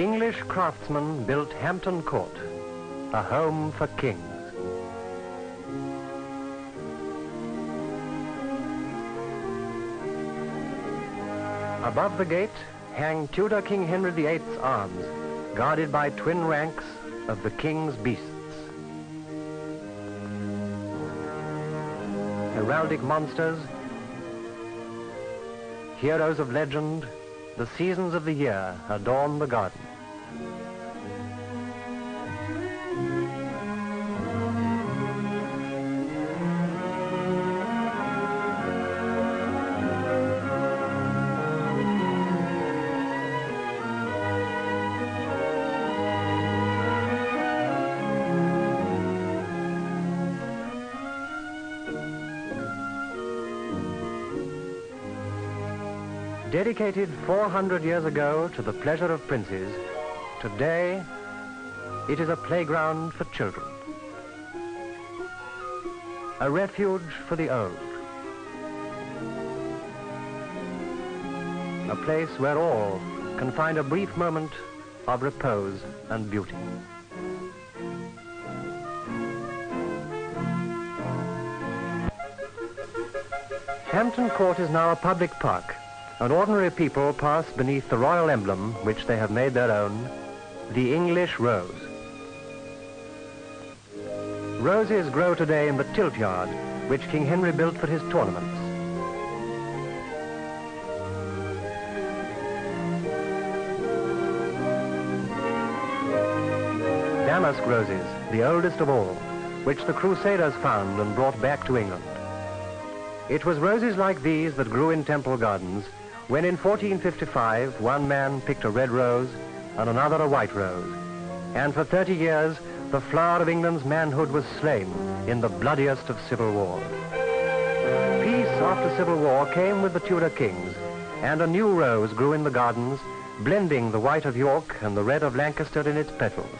English craftsmen built Hampton Court, a home for kings. Above the gate hang Tudor King Henry VIII's arms, guarded by twin ranks of the king's beasts. Heraldic monsters, heroes of legend, the seasons of the year adorn the garden. Dedicated 400 years ago to the pleasure of princes, today it is a playground for children, a refuge for the old, a place where all can find a brief moment of repose and beauty. Hampton Court is now a public park, and ordinary people pass beneath the royal emblem, which they have made their own, the English rose. Roses grow today in the tilt yard, which King Henry built for his tournaments. Damask roses, the oldest of all, which the Crusaders found and brought back to England. It was roses like these that grew in Temple Gardens when in 1455 one man picked a red rose and another a white rose, and for 30 years the flower of England's manhood was slain in the bloodiest of civil war. Peace after civil war came with the Tudor kings, and a new rose grew in the gardens, blending the white of York and the red of Lancaster in its petals.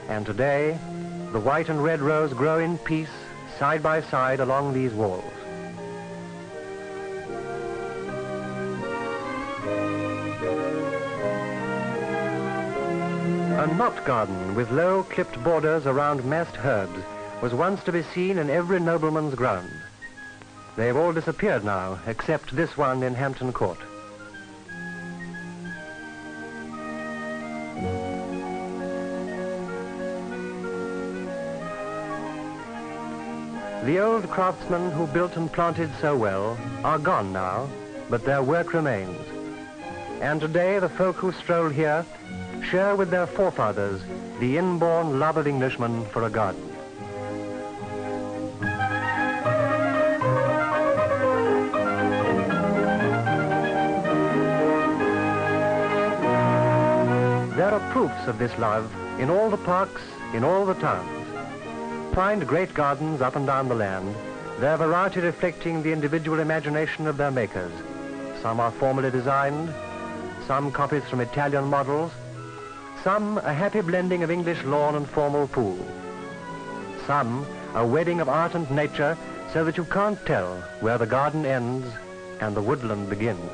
And today the white and red rose grow in peace side by side along these walls. A knot garden with low clipped borders around massed herbs was once to be seen in every nobleman's ground. They've all disappeared now, except this one in Hampton Court. The old craftsmen who built and planted so well are gone now, but their work remains. And today the folk who stroll here share with their forefathers the inborn love of Englishmen for a garden. There are proofs of this love in all the parks, in all the towns. Find great gardens up and down the land, their variety reflecting the individual imagination of their makers. Some are formally designed, some copies from Italian models, some a happy blending of English lawn and formal pool. Some a wedding of art and nature so that you can't tell where the garden ends and the woodland begins.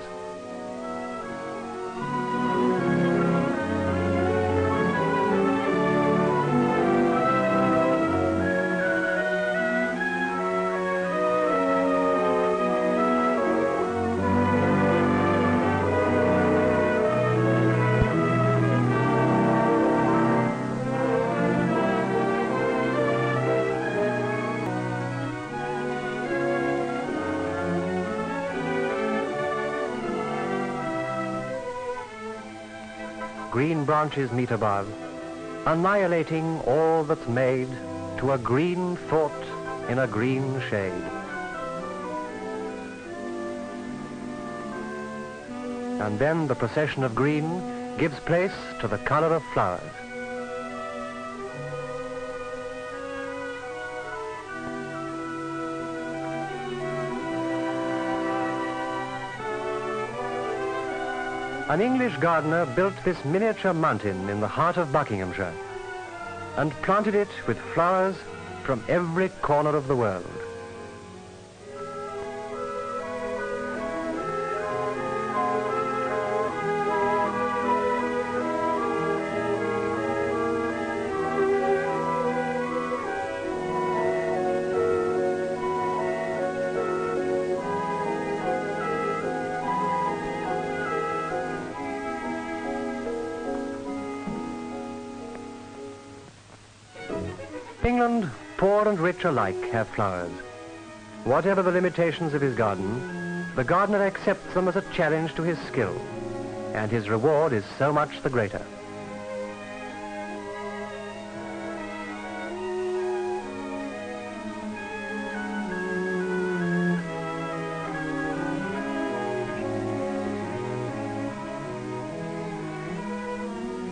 Green branches meet above, annihilating all that's made to a green thought in a green shade. And then the procession of green gives place to the color of flowers. An English gardener built this miniature mountain in the heart of Buckinghamshire and planted it with flowers from every corner of the world. England, poor and rich alike have flowers. Whatever the limitations of his garden, the gardener accepts them as a challenge to his skill, and his reward is so much the greater.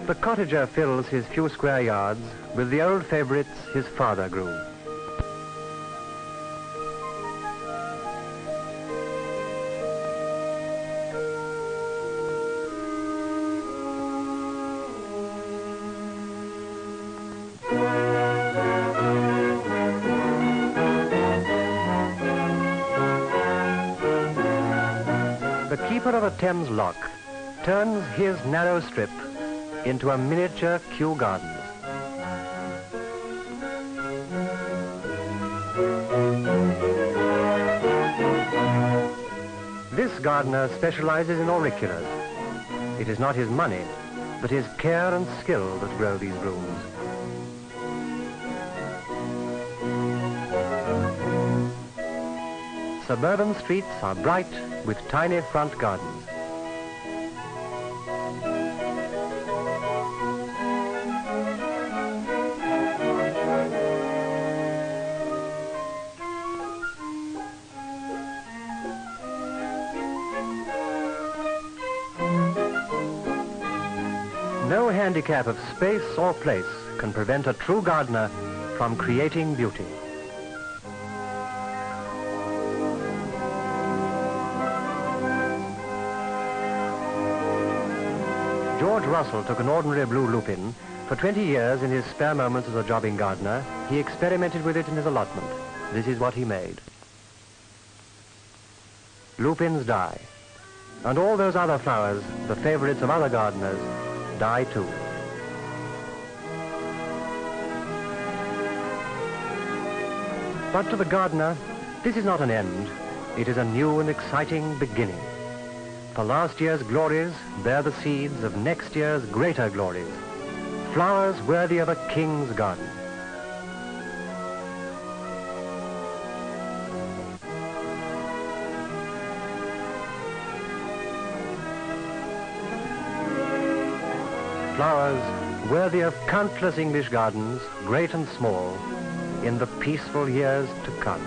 The cottager fills his few square yards with the old favorites his father grew. The keeper of a Thames lock turns his narrow strip into a miniature Kew Gardens. This gardener specializes in auriculas. It is not his money, but his care and skill that grow these blooms. Suburban streets are bright with tiny front gardens. No handicap of space or place can prevent a true gardener from creating beauty. George Russell took an ordinary blue lupin. For 20 years, in his spare moments as a jobbing gardener, he experimented with it in his allotment. This is what he made. Lupins die, and all those other flowers, the favorites of other gardeners, die too. But to the gardener, this is not an end. It is a new and exciting beginning. For last year's glories bear the seeds of next year's greater glories, flowers worthy of a king's garden. Flowers worthy of countless English gardens, great and small, in the peaceful years to come.